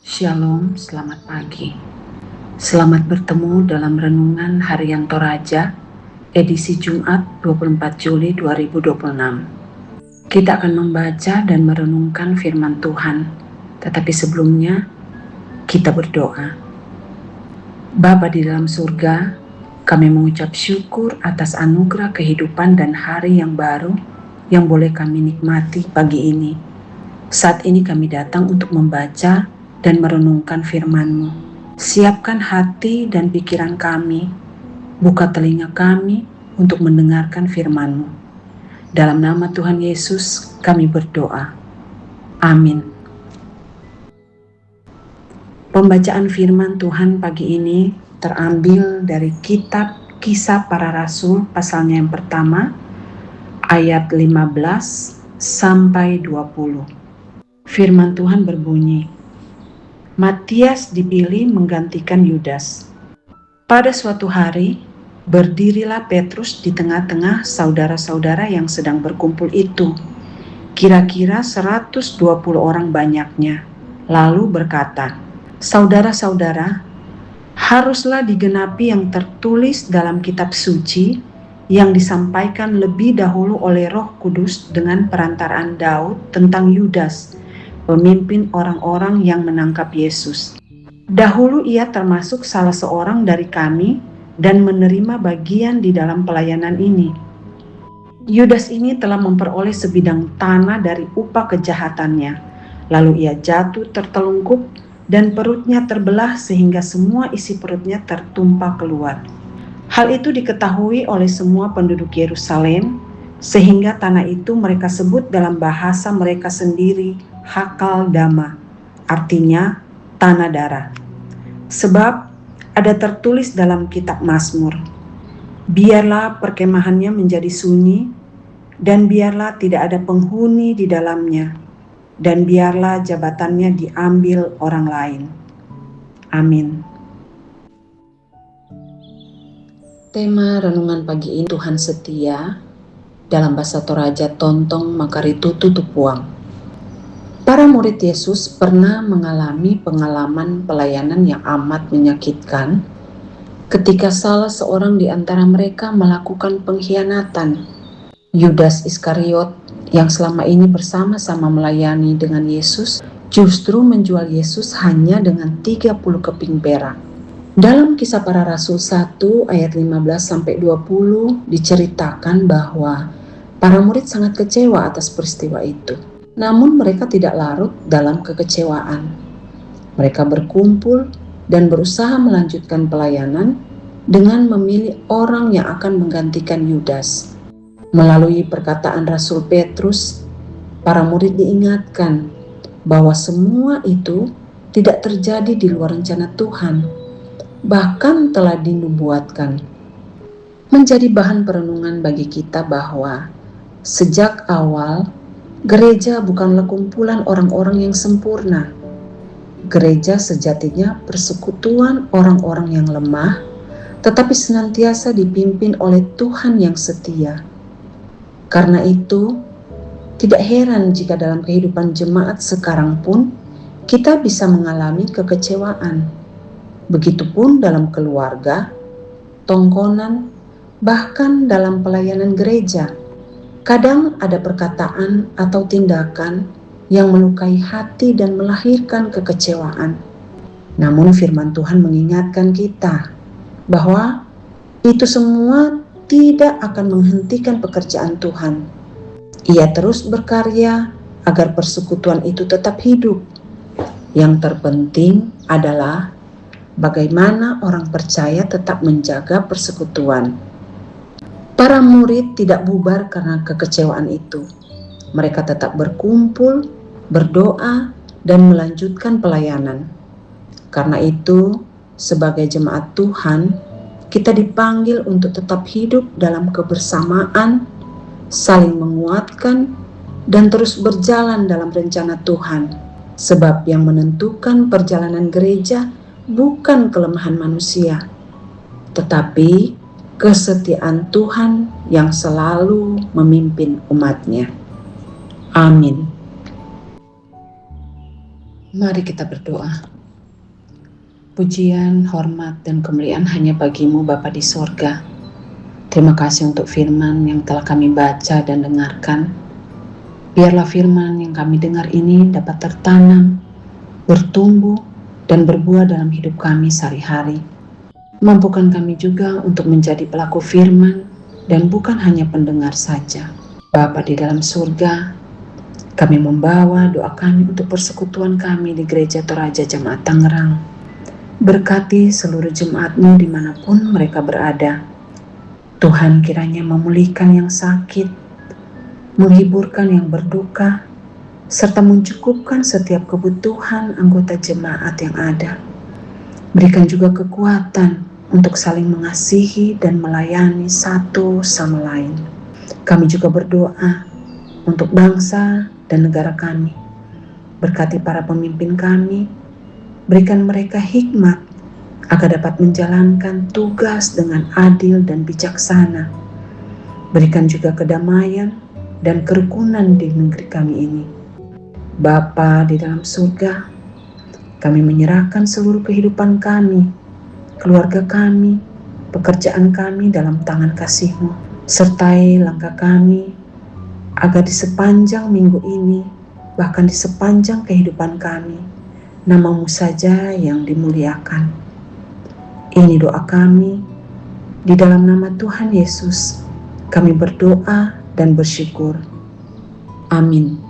Shalom, selamat pagi. Selamat bertemu dalam Renungan Harian Toraja, edisi Jumat 24 Juli 2026. Kita akan membaca dan merenungkan firman Tuhan, tetapi sebelumnya kita berdoa. Bapa di dalam surga, kami mengucap syukur atas anugerah kehidupan dan hari yang baru yang boleh kami nikmati pagi ini. Saat ini kami datang untuk membaca dan merenungkan firman-Mu. Siapkan hati dan pikiran kami, buka telinga kami untuk mendengarkan firman-Mu. Dalam nama Tuhan Yesus kami berdoa. Amin. Pembacaan firman Tuhan pagi ini terambil dari kitab Kisah Para Rasul pasalnya yang pertama, ayat 15 sampai 20. Firman Tuhan berbunyi, Matias dipilih menggantikan Yudas. Pada suatu hari, berdirilah Petrus di tengah-tengah saudara-saudara yang sedang berkumpul itu, kira-kira 120 orang banyaknya, lalu berkata, Saudara-saudara, haruslah digenapi yang tertulis dalam kitab suci yang disampaikan lebih dahulu oleh Roh Kudus dengan perantaraan Daud tentang Yudas, pemimpin orang-orang yang menangkap Yesus. Dahulu ia termasuk salah seorang dari kami dan menerima bagian di dalam pelayanan ini. Yudas ini telah memperoleh sebidang tanah dari upah kejahatannya. Lalu ia jatuh tertelungkup dan perutnya terbelah sehingga semua isi perutnya tertumpah keluar. Hal itu diketahui oleh semua penduduk Yerusalem, sehingga tanah itu mereka sebut dalam bahasa mereka sendiri Hakal Dama, artinya tanah darah. Sebab ada tertulis dalam kitab Mazmur, biarlah perkemahannya menjadi sunyi, dan biarlah tidak ada penghuni di dalamnya, dan biarlah jabatannya diambil orang lain. Amin. Tema renungan pagi ini, Tuhan setia, dalam bahasa Toraja Tontong Makaritu Tutupuang. Para murid Yesus pernah mengalami pengalaman pelayanan yang amat menyakitkan ketika salah seorang di antara mereka melakukan pengkhianatan. Yudas Iskariot yang selama ini bersama-sama melayani dengan Yesus justru menjual Yesus hanya dengan 30 keping perak. Dalam Kisah Para Rasul 1 ayat 15-20 diceritakan bahwa para murid sangat kecewa atas peristiwa itu. Namun mereka tidak larut dalam kekecewaan. Mereka berkumpul dan berusaha melanjutkan pelayanan dengan memilih orang yang akan menggantikan Yudas. Melalui perkataan Rasul Petrus, para murid diingatkan bahwa semua itu tidak terjadi di luar rencana Tuhan, bahkan telah dinubuatkan. Menjadi bahan perenungan bagi kita bahwa sejak awal gereja bukanlah kumpulan orang-orang yang sempurna. Gereja sejatinya persekutuan orang-orang yang lemah, tetapi senantiasa dipimpin oleh Tuhan yang setia. Karena itu, tidak heran jika dalam kehidupan jemaat sekarang pun kita bisa mengalami kekecewaan. Begitupun dalam keluarga, tongkonan, bahkan dalam pelayanan gereja. Kadang ada perkataan atau tindakan yang melukai hati dan melahirkan kekecewaan. Namun firman Tuhan mengingatkan kita bahwa itu semua tidak akan menghentikan pekerjaan Tuhan. Ia terus berkarya agar persekutuan itu tetap hidup. Yang terpenting adalah bagaimana orang percaya tetap menjaga persekutuan. Para murid tidak bubar karena kekecewaan itu. Mereka tetap berkumpul, berdoa, dan melanjutkan pelayanan. Karena itu, sebagai jemaat Tuhan, kita dipanggil untuk tetap hidup dalam kebersamaan, saling menguatkan, dan terus berjalan dalam rencana Tuhan. Sebab yang menentukan perjalanan gereja bukan kelemahan manusia, tetapi kesetiaan Tuhan yang selalu memimpin umat-Nya. Amin. Mari kita berdoa. Pujian, hormat, dan kemuliaan hanya bagimu Bapa di sorga. Terima kasih untuk firman yang telah kami baca dan dengarkan. Biarlah firman yang kami dengar ini dapat tertanam, bertumbuh, dan berbuah dalam hidup kami sehari-hari. Mampukan kami juga untuk menjadi pelaku firman dan bukan hanya pendengar saja. Bapa di dalam surga, kami membawa doa kami untuk persekutuan kami di Gereja Toraja Jemaat Tangerang. Berkati seluruh jemaat-Mu dimanapun mereka berada. Tuhan kiranya memulihkan yang sakit, menghiburkan yang berduka, serta mencukupkan setiap kebutuhan anggota jemaat yang ada. Berikan juga kekuatan untuk saling mengasihi dan melayani satu sama lain. Kami juga berdoa untuk bangsa dan negara kami. Berkati para pemimpin kami, berikan mereka hikmat agar dapat menjalankan tugas dengan adil dan bijaksana. Berikan juga kedamaian dan kerukunan di negeri kami ini. Bapa di dalam surga, kami menyerahkan seluruh kehidupan kami, keluarga kami, pekerjaan kami dalam tangan kasih-Mu. Sertai langkah kami agar di sepanjang minggu ini, bahkan di sepanjang kehidupan kami, nama-Mu saja yang dimuliakan. Ini doa kami, di dalam nama Tuhan Yesus, kami berdoa dan bersyukur. Amin.